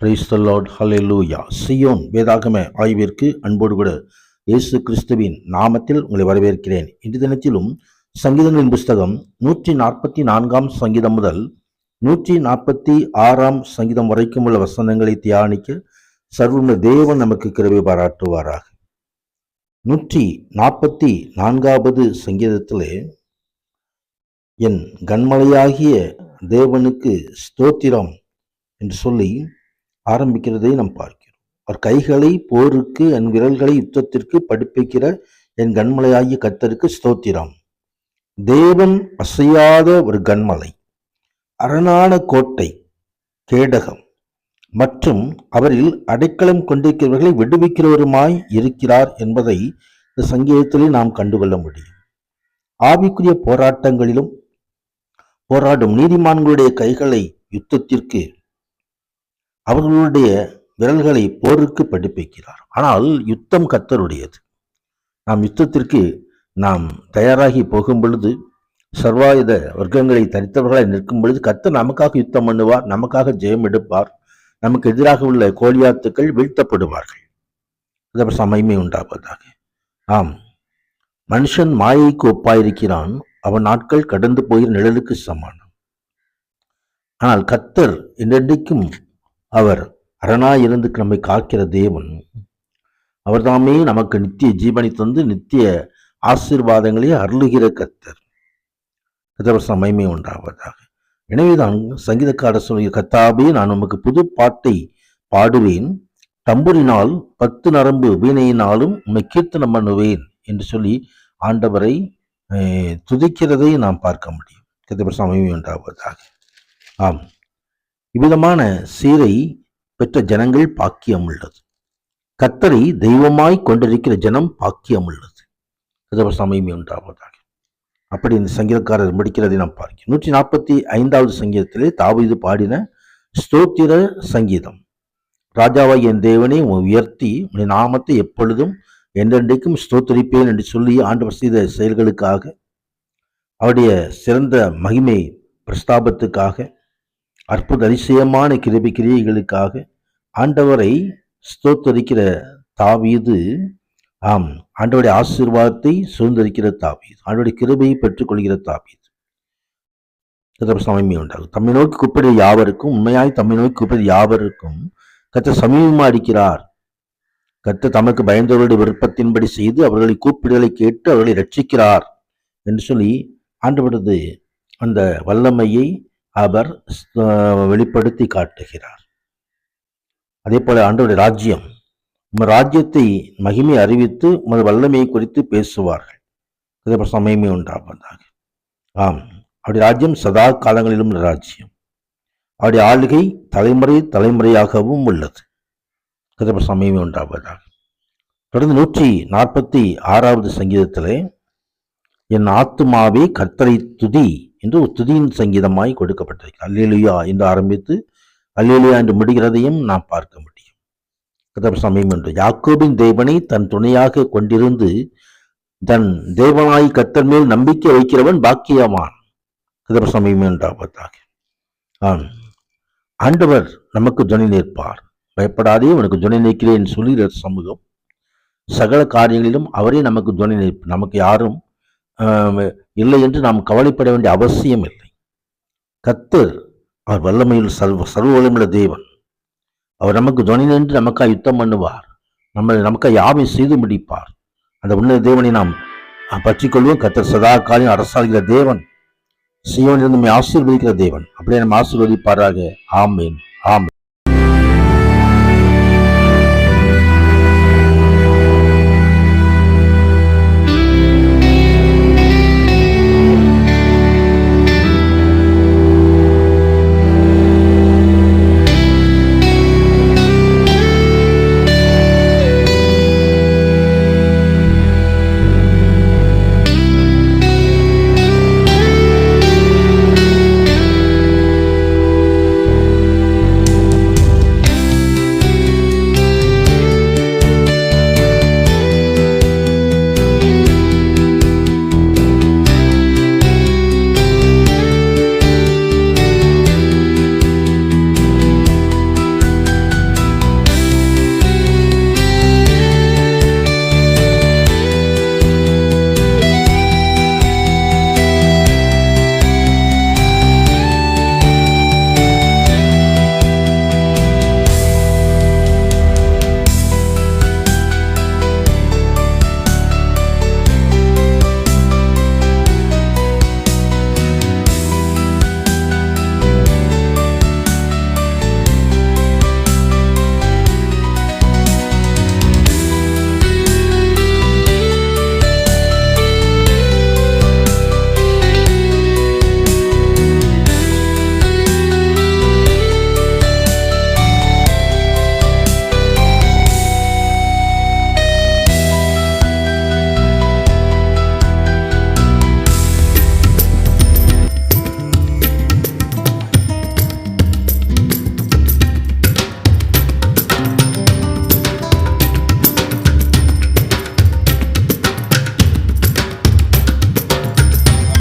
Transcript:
Praise the Lord, hallelujah. Zion வேதாகம ஆய்விற்கு அன்போடு கூட இயேசு கிறிஸ்துவின் நாமத்தில் உங்களை வரவேற்கிறேன். இன்று தினத்திலும் சங்கீதங்களின் புஸ்தகம் 144 சங்கீதம் முதல் 146 சங்கீதம் வரைக்கும் உள்ள வசனங்களை தியானிக்க சர்வ தேவன் நமக்கு கிருபை பாராட்டுவாராக. 144 சங்கீதத்திலே என் கன்மலையாகிய தேவனுக்கு ஸ்தோத்திரம் என்று சொல்லி ஆரம்பிக்கிறதை நாம் பார்க்கிறோம். அவர் கைகளை போருக்கு, என் விரல்களை யுத்தத்திற்கு படிப்பிக்கிற என் கன்மலையாகிய கர்த்தருக்கு ஸ்தோத்திரம். தேவன் அசையாத ஒரு கன்மலை, அரணான கோட்டை, கேடகம் மற்றும் அவரில் அடைக்கலம் கொண்டிருக்கிறவர்களை விடுவிக்கிறவருமாய் இருக்கிறார் என்பதை இந்த சங்கீதத்திலே நாம் கண்டுகொள்ள முடியும். ஆவிக்குரிய போராட்டங்களிலும் போராடும் நீதிமான்களுடைய கைகளை யுத்தத்திற்கு, அவர்களுடைய விரல்களை போருக்கு படிப்பிக்கிறார். ஆனால் யுத்தம் கர்த்தருடையது. நாம் யுத்தத்திற்கு தயாராகி போகும் பொழுது, சர்வாயுத வர்க்கங்களை தரித்தவர்களாய் நிற்கும் பொழுது கர்த்தர் நமக்காக யுத்தம் பண்ணுவார், நமக்காக ஜெயம் எடுப்பார். நமக்கு எதிராக உள்ள கோலியாத்துக்கள் வீழ்த்தப்படுவார்கள். அதற்கு மகிமை உண்டாவதாக. ஆம், மனுஷன் மாயைக்கு ஒப்பாயிருக்கிறான், அவன் நாட்கள் கடந்து போகிற நிழலுக்கு சமானம். ஆனால் கர்த்தர் என்றென்றைக்கும் அவர் அரணாயிருந்து நம்மை காக்கிற தேவன். அவர் தாமே நமக்கு நித்திய ஜீவனை தந்து நித்திய ஆசீர்வாதங்களை அருளுகிற கர்த்தர். கர்த்தர் மகிமை உண்டாவதாக. எனவேதான் சங்கீதக்காரர் சொல்கிற, கர்த்தாவே நான் உமக்கு புது பாட்டை பாடுவேன், தம்புரினால் 10 நரம்பு வீணையினாலும் உம்மை கீர்த்தனம் பண்ணுவேன் என்று சொல்லி ஆண்டவரை துதிக்கிறதை நாம் பார்க்க முடியும். கர்த்தர் மகிமை உண்டாவதாக. ஆம், இவ்விதமான சீரை பெற்ற ஜனங்கள் பாக்கியம் உள்ளது. கர்த்தரை தெய்வமாய் கொண்டிருக்கிற ஜனம் பாக்கியம் உள்ளது. மகிமை உண்டாவதாக. அப்படி இந்த சங்கீதக்காரர் முடிக்கிறதை நாம் பார்க்கிறோம். 145 சங்கீதத்திலே தாவீது பாடின ஸ்தோத்திர சங்கீதம். ராஜாவாகிய என் தேவனை உயர்த்தி உன் நாமத்தை எப்பொழுதும் என்றென்றைக்கும் ஸ்தோத்தரிப்பேன் என்று சொல்லி ஆண்டவர் செய்த செயல்களுக்காக, அவருடைய சிறந்த மகிமை பிரஸ்தாபத்துக்காக, அற்புத அதிசயமான கிரியைகளுக்காக ஆண்டவரை ஸ்தோத்தரிக்கிற தாவீது, ஆண்டவருடைய ஆசீர்வாதத்தை சுதந்திரிக்கிற தாவீது, ஆண்டவருடைய கிருபையை பெற்றுக்கொள்கிற தாவீது. மகிமை உண்டாகும். தம்மை நோக்கி கூப்பிடுற யாவருக்கும், உண்மையாய் தம்மை நோக்கி கூப்பிடுற யாவருக்கும் கர்த்தர் சமீபமா இருக்கிறார். கர்த்தர் தமக்கு பயந்தவர்களுடைய விருப்பத்தின்படி செய்து அவர்களை கூப்பிடுதலை கேட்டு அவர்களை ரட்சிக்கிறார் என்று சொல்லி ஆண்டவரது அந்த வல்லமையை அவர் வெளிப்படுத்தி காட்டுகிறார். அதே போல ஆண்டவருடைய ராஜ்யம், உமது ராஜ்யத்தை மகிமை அறிவித்து உமது வல்லமையை குறித்து பேசுவார்கள். மகிமை உண்டாவதாக. ஆம், அவருடைய ராஜ்யம் சதா காலங்களிலும் ராஜ்யம். அவருடைய ஆளுகை தலைமுறை தலைமுறையாகவும் உள்ளது. மகிமை உண்டாவதாக. தொடர்ந்து 146 சங்கீதத்திலே என் ஆத்துமாவே கர்த்தரை துதி என்று ஒரு துதியின் சங்கீதமாய் கொடுக்கப்பட்டிருக்கு. அல்லேலூயா என்று ஆரம்பித்து அல்லேலூயா என்று முடிகிறதையும் நாம் பார்க்க முடியும். கர்த்தர் மகிமை உண்டு. யாக்கோபின் தேவனை தன் துணையாக கொண்டிருந்து தன் தேவனாய் கர்த்தர் மேல் நம்பிக்கை வைக்கிறவன் பாக்கியவான். சமயம் என்றாவதாக. ஆண்டவர் நமக்கு துணை நிற்பார். பயப்படாதே, உனக்கு துணை நிற்கிறேன் சொல்லுகிற சமூகம். சகல காரியங்களிலும் அவரே நமக்கு துணை நிற்ப. நமக்கு யாரும் இல்லை என்று நாம் கவலைப்பட வேண்டிய அவசியம் இல்லை. கர்த்தர் அவர் வல்லமையில் சர்வ வல்லமையுள்ள தேவன். அவர் நமக்கு துணை நின்று நமக்காக யுத்தம் பண்ணுவார். நமக்காக யாவை செய்து முடிப்பார். அந்த உன்னத தேவனை நாம் பற்றிக்கொள்வோம். கர்த்தர் சதா காலம் அரசாளுகிற தேவன், சீயோனிலிருந்து நம்மை ஆசீர்வதிக்கிற தேவன். அப்படியே நம்ம ஆசீர்வதிப்பாராக. ஆமேன்.